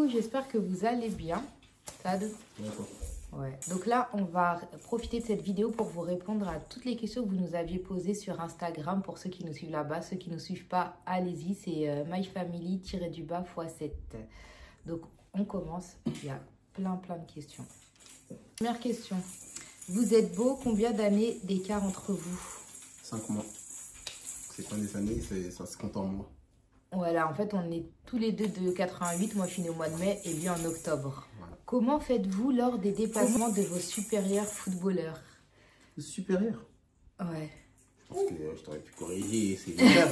Coucou, j'espère que vous allez bien. Sad. D'accord. Ouais. Donc là, on va profiter de cette vidéo pour vous répondre à toutes les questions que vous nous aviez posées sur Instagram. Pour ceux qui nous suivent là-bas, ceux qui ne nous suivent pas, allez-y. C'est myfamily-x7. Donc, on commence. Il y a plein de questions. Première question. Vous êtes beau, combien d'années d'écart entre vous? 5 mois. C'est pas des années, ça se compte en mois. Voilà, en fait, on est tous les deux de 88. Moi, je suis née au mois de mai et lui en octobre. Voilà. Comment faites-vous lors des déplacements de vos supérieurs footballeurs? Supérieur? Ouais. Je pense que je t'aurais pu corriger. C'est super,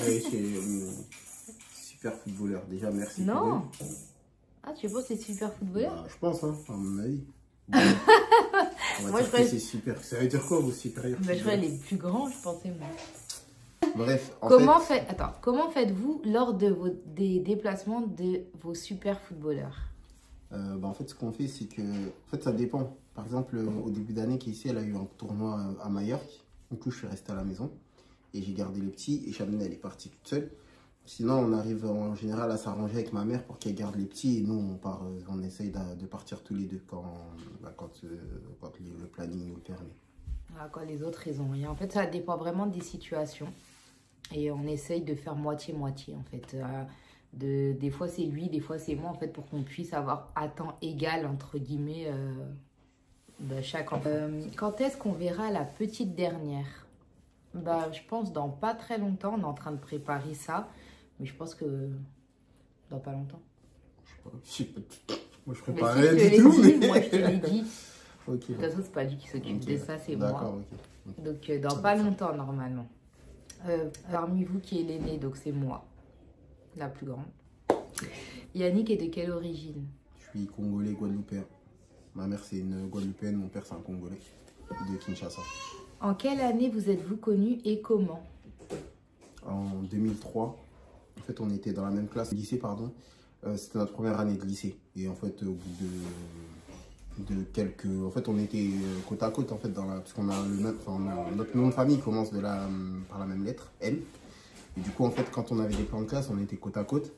super footballeur. Déjà, merci. Non. Ah, tu penses que c'est super footballeur? Bah, je pense, hein, à mon avis. Moi, je crois que c'est super. Ça veut dire quoi, vos supérieurs? Bah, je crois les plus grands, je pensais, moi. Bref, comment faites-vous lors des déplacements de vos super footballeurs? En fait, ce qu'on fait, c'est que... En fait, ça dépend. Par exemple, au début d'année, Casey, elle a eu un tournoi à Majorque. Du coup, je suis resté à la maison. Et j'ai gardé les petits. Et Chamina, elle est partie toute seule. Sinon, on arrive en général à s'arranger avec ma mère pour qu'elle garde les petits. Et nous, on essaye de partir tous les deux quand le planning nous le permet. Ah, quand les autres, ils ont rien. En fait, ça dépend vraiment des situations. Et on essaye de faire moitié-moitié, en fait. Des fois, c'est lui, des fois, c'est moi, en fait, pour qu'on puisse avoir à temps égal, entre guillemets, chaque enfant. Quand est-ce qu'on verra la petite dernière? Je pense dans pas très longtemps. On est en train de préparer ça. Mais je pense que dans pas longtemps. Je sais pas. Moi, je prépare rien du tout. Moi, je te l'ai dit. Okay. De toute façon, c'est pas lui qui s'occupe de ça, c'est moi. Okay. Donc, dans pas longtemps, normalement. Parmi vous qui est l'aîné, donc c'est moi, la plus grande. Yannick est de quelle origine? Je suis congolais guadeloupéen. Ma mère c'est une guadeloupéenne, mon père c'est un congolais de Kinshasa. En quelle année vous êtes-vous connus et comment? En 2003. En fait, on était dans la même classe, lycée pardon. C'était notre première année de lycée. Et en fait, au bout de quelques... En fait, on était côte à côte, en fait, parce qu'on a le même... notre nom de famille commence par la même lettre, M. Et du coup, en fait, quand on avait des plans de classe, on était côte à côte.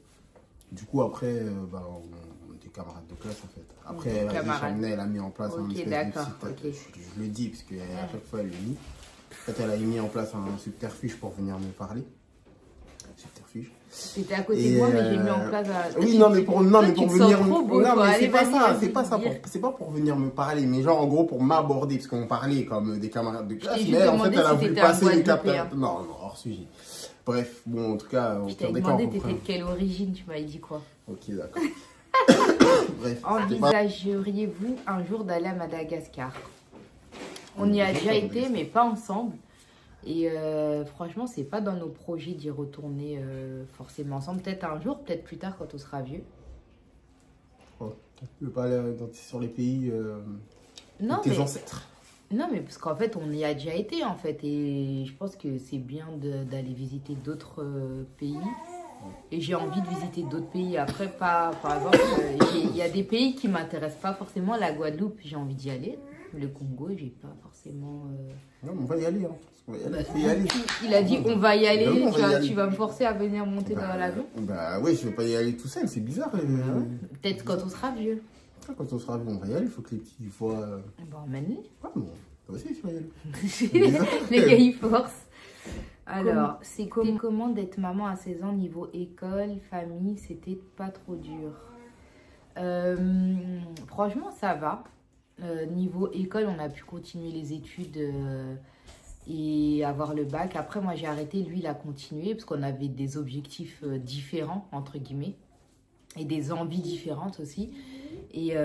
Du coup, après, on était camarades de classe, en fait. Après, Chamina, elle a mis en place un espèce de site. Je le dis, parce qu'à chaque fois, elle le dit. En fait, elle a mis en place un subterfuge pour venir me parler. Subterfuge. C'était à côté de moi, mais j'ai mis en place... Oui, non, mais pour venir... Non, mais c'est pas pour venir me parler, mais genre, en gros, pour m'aborder, parce qu'on parlait comme des camarades de classe, mais en fait, elle a voulu passer les capteurs. Non, hors sujet. Bref, bon, en tout cas... Je t'ai demandé, t'étais de quelle origine, tu m'avais dit quoi? Ok, d'accord. Bref. Envisageriez-vous un jour d'aller à Madagascar? On y a déjà été, mais pas ensemble. Et franchement, c'est pas dans nos projets d'y retourner forcément ensemble. Peut-être un jour, peut-être plus tard quand on sera vieux. Oh, tu veux pas aller sur les pays de tes ancêtres? Non, mais parce qu'en fait, on y a déjà été en fait. Et je pense que c'est bien d'aller visiter d'autres pays. Et j'ai envie de visiter d'autres pays. Après, par exemple, il y a des pays qui m'intéressent pas forcément. La Guadeloupe, j'ai envie d'y aller. Le Congo, j'ai pas forcément... Non, on va y aller. Hein. On va y aller. Il a dit on va y aller. Tu vas me forcer à venir monter dans l'avion? Bah oui, je vais pas y aller tout seul, c'est bizarre. Peut-être quand on sera vieux. Quand on sera vieux, on va y aller. Il faut que les petits voient... emmène-les. Ah bon, toi aussi tu vas y aller. Les gars, ils forcent. Alors, c'est comment d'être maman à 16 ans niveau école, famille? C'était pas trop dur. Franchement, ça va. Niveau école, on a pu continuer les études et avoir le bac. Après, moi, j'ai arrêté. Lui, il a continué parce qu'on avait des objectifs différents, entre guillemets, et des envies différentes aussi. Et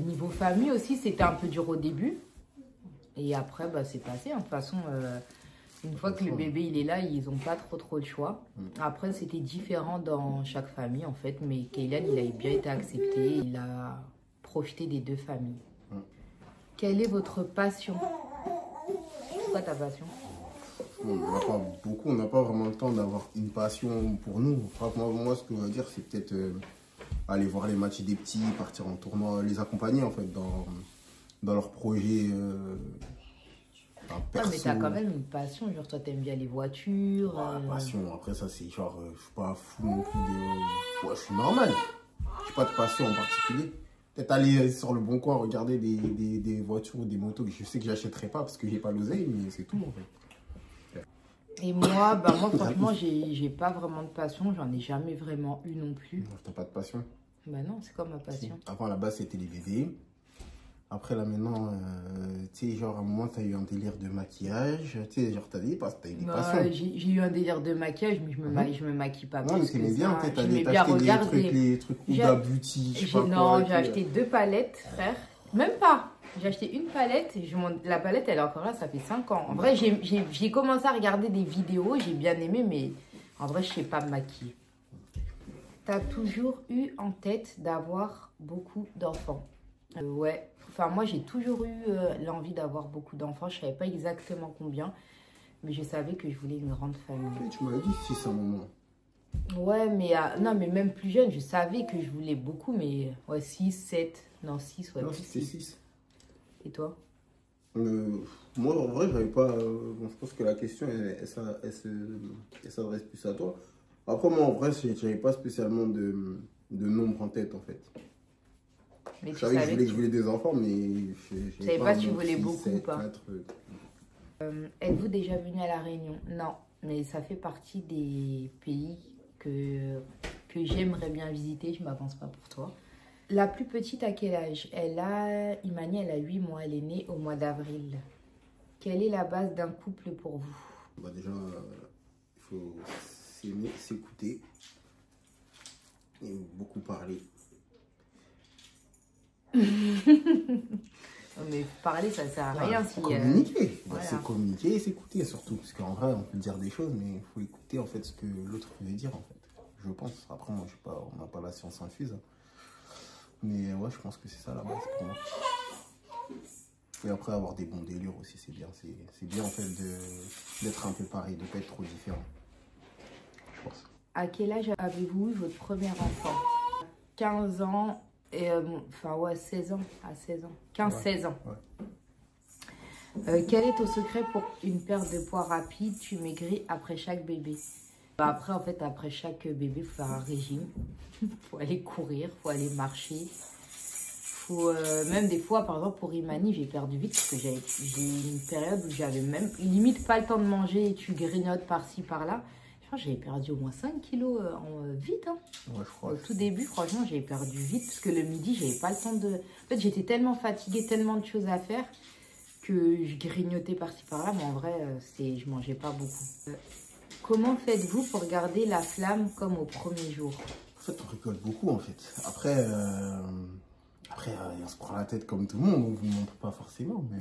niveau famille aussi, c'était un peu dur au début. Et après, c'est passé. De toute façon, une fois que le bébé il est là, ils n'ont pas trop le choix. Après, c'était différent dans chaque famille, en fait. Mais Kaylan, il a bien été accepté. Il a profité des deux familles. Quelle est votre passion? C'est quoi ta passion? On n'a pas beaucoup, on n'a pas vraiment le temps d'avoir une passion pour nous. Moi, ce que je veux dire, c'est peut-être aller voir les matchs des petits, partir en tournoi, les accompagner en fait dans leurs projets. Ouais, mais t'as quand même une passion, genre toi t'aimes bien les voitures. Passion, après ça c'est genre, je suis pas fou non plus de... Ouais, je suis normal. Je suis pas de passion en particulier. Peut-être aller sur le bon coin, regarder des voitures ou des motos que je sais que j'achèterai pas parce que j'ai pas l'oseille, mais c'est tout en fait. Et moi, bah moi franchement, j'ai pas vraiment de passion. J'en ai jamais vraiment eu non plus. T'as pas de passion? Bah non, c'est quoi ma passion? Si. Avant, à la base, c'était les BD. Après, là, maintenant, tu sais, genre, à un moment, t'as eu un délire de maquillage. Tu sais, genre, t'as eu des passions. J'ai eu un délire de maquillage, mais je me maquille pas non, mais plus que t'aimais bien, ça. t'as J'aimais acheté bien regarder. les trucs Huda Beauty, je sais pas Non, quoi. j'ai acheté 2 palettes, frère. Même pas. J'ai acheté une palette. La palette, elle est encore là, ça fait 5 ans. En vrai, j'ai commencé à regarder des vidéos, j'ai bien aimé, mais en vrai, je sais pas me maquiller. T'as toujours eu en tête d'avoir beaucoup d'enfants? Ouais. Enfin, moi, j'ai toujours eu l'envie d'avoir beaucoup d'enfants. Je savais pas exactement combien, mais je savais que je voulais une grande famille. Tu m'as dit 6 à un moment. Ouais, mais, non, mais même plus jeune, je savais que je voulais beaucoup, mais ouais, 6, 7, non, 6, ouais. Non, c'était 6. Et toi? Moi, en vrai, j'avais pas. Bon, je pense que la question, elle s'adresse plus à toi. Après, moi, en vrai, j'avais pas spécialement de nombre en tête, en fait. Mais je savais que je voulais des enfants, mais je savais pas si tu voulais beaucoup ou pas. 4, Êtes-vous déjà venu à La Réunion? Non, mais ça fait partie des pays que j'aimerais bien visiter. Je m'avance pas pour toi. La plus petite, à quel âge? Imani, elle a 8 mois. Elle est née au mois d'avril. Quelle est la base d'un couple pour vous? Bah déjà, il faut s'aimer, s'écouter et beaucoup parler. Mais parler, ça sert à rien. Si, communiquer. Voilà. C'est communiquer et s'écouter surtout. Parce qu'en vrai, on peut dire des choses, mais il faut écouter en fait ce que l'autre veut dire en fait. Je pense. Après, moi, on n'a pas la science infuse. Hein. Mais ouais, je pense que c'est ça la base pour moi. Et après, avoir des bons délires aussi, c'est bien. C'est bien en fait d'être un peu pareil, de ne pas être trop différent. Je pense. À quel âge avez-vous eu votre premier enfant? 15 ans. Et enfin, ouais, 16 ans. À 16 ans. 15-16 ans. Ouais. Quel est ton secret pour une perte de poids rapide? Tu maigris après chaque bébé. Après, en fait, après chaque bébé, il faut faire un régime. Il faut aller courir, il faut aller marcher. Faut, même des fois, par exemple, pour Imani, j'ai perdu vite parce que j'ai eu une période où j'avais même limite pas le temps de manger et tu grignotes par-ci, par-là. Je crois que j'avais perdu au moins 5 kilos vite. Hein. Ouais, je crois. Au tout début, franchement, j'avais perdu vite parce que le midi, j'avais pas le temps de... En fait, j'étais tellement fatiguée, tellement de choses à faire que je grignotais par-ci, par-là. Mais en vrai, je mangeais pas beaucoup. Comment faites-vous pour garder la flamme comme au premier jour? En fait, on rigole beaucoup, en fait. Après, on se prend la tête comme tout le monde. On vous montre pas forcément, mais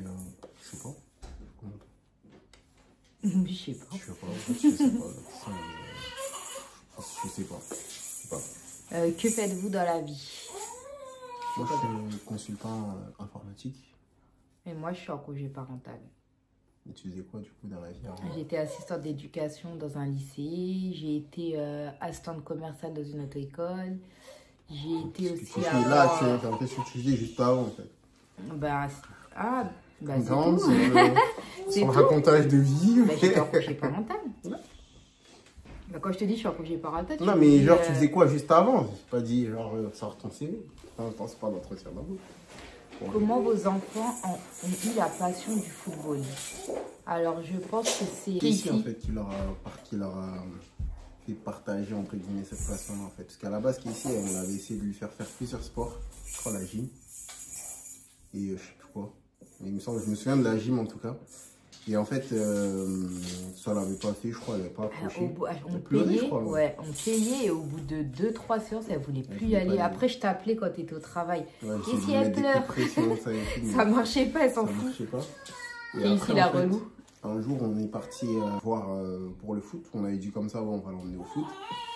je sais pas. Je sais pas. Je sais pas. Je sais pas. Que faites-vous dans la vie? Moi, je suis consultant informatique. Et moi, je suis en congé parental. Et tu faisais quoi, du coup, dans la vie? J'étais assistante d'éducation dans un lycée. J'ai été assistante commerciale dans une auto-école. J'ai été aussi Là, c'est un peu ce que tu disais juste avant, en fait. Bah, c'est Non, tout. C'est le racontage de vie. Bah, j'étais en congé parental. Bah, quand je te dis je suis en congé parental, non, mais genre, tu faisais quoi juste avant? J'ai pas dit, genre, sors ton CV. Enfin, je pense pas d'entretien d'embauche. Comment vos enfants ont eu la passion du football? Alors, je pense que c'est ici, en fait, qui leur a fait partager, entre guillemets, cette passion-là, en fait. Parce qu'à la base, Casey, on avait essayé de lui faire plusieurs sports. Je crois la gym. Et je sais plus quoi. Mais je me souviens de la gym, en tout cas. Et en fait, ça l'avait pas fait, je crois, elle n'avait pas accroché. On payait, je crois, ouais, on payait et au bout de 2-3 séances, elle voulait plus y aller. Après, je t'appelais quand tu étais au travail. Ouais, et si elle pleure, ça marchait pas, elle s'en fout. Marchait pas. Et ici, la relou. Un jour, on est parti voir pour le foot. On avait dit comme ça, on va l'emmener au foot.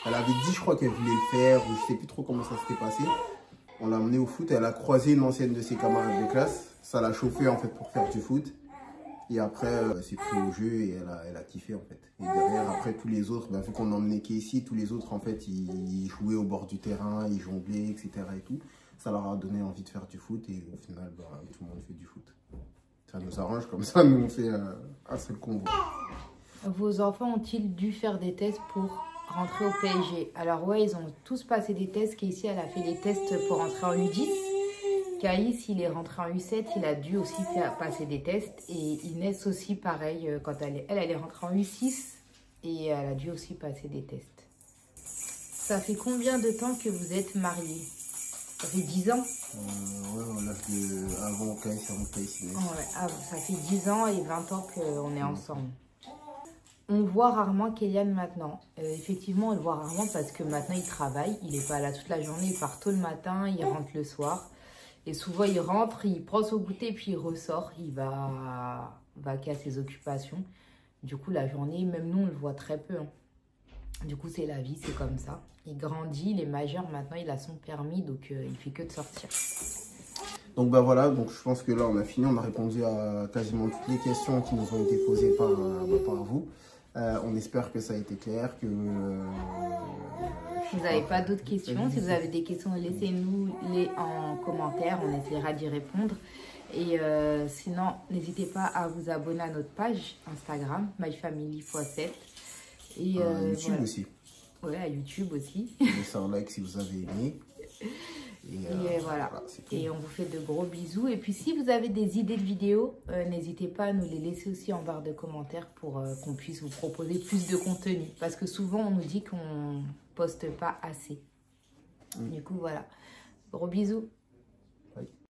Elle avait dit, je crois qu'elle voulait le faire, ou je sais plus trop comment ça s'était passé. On l'a emmenée au foot. Elle a croisé une ancienne de ses camarades de classe. Ça l'a chauffée en fait pour faire du foot. Et après, elle s'est pris au jeu et elle a kiffé en fait. Et derrière, après, tous les autres, vu qu'on emmenait Casey, tous les autres en fait, ils jouaient au bord du terrain, ils jonglaient, etc. et tout. Ça leur a donné envie de faire du foot et au final, tout le monde fait du foot. Ça nous arrange comme ça, nous on fait un seul convoi. Vos enfants ont-ils dû faire des tests pour rentrer au PSG. Alors ouais, ils ont tous passé des tests. Casey, elle a fait les tests pour rentrer en U10. Caïs, il est rentré en U7, il a dû aussi passer des tests. Et Inès aussi, pareil, quand elle est rentrée en U6 et elle a dû aussi passer des tests. Ça fait combien de temps que vous êtes mariés? Ça fait 10 ans? Ouais, avant Caïs, Inès. Ouais, ça fait 10 ans et 20 ans qu'on est ensemble. On voit rarement Kélian maintenant. Effectivement, on le voit rarement parce que maintenant, il travaille. Il n'est pas là toute la journée. Il part tôt le matin, il rentre le soir. Et souvent, il rentre, il prend son goûter, puis il ressort. Il va qu'à ses occupations. Du coup, la journée, même nous, on le voit très peu. Hein. Du coup, c'est la vie, c'est comme ça. Il grandit, il est majeur maintenant, il a son permis, donc il fait que de sortir. Donc bah voilà, donc je pense que là, on a fini. On a répondu à quasiment toutes les questions qui nous ont été posées par vous. On espère que ça a été clair, que... Si vous n'avez pas d'autres questions, si vous avez des questions, laissez-nous les en commentaire, on essaiera d'y répondre. Et sinon, n'hésitez pas à vous abonner à notre page Instagram, MyFamilyX7. Et YouTube voilà. aussi. Ouais, à YouTube aussi. Laissez un like si vous avez aimé. Et voilà. Et on vous fait de gros bisous. Et puis, si vous avez des idées de vidéos, n'hésitez pas à nous les laisser aussi en barre de commentaires pour qu'on puisse vous proposer plus de contenu. Parce que souvent, on nous dit qu'on poste pas assez. Du coup, voilà. Gros bisous.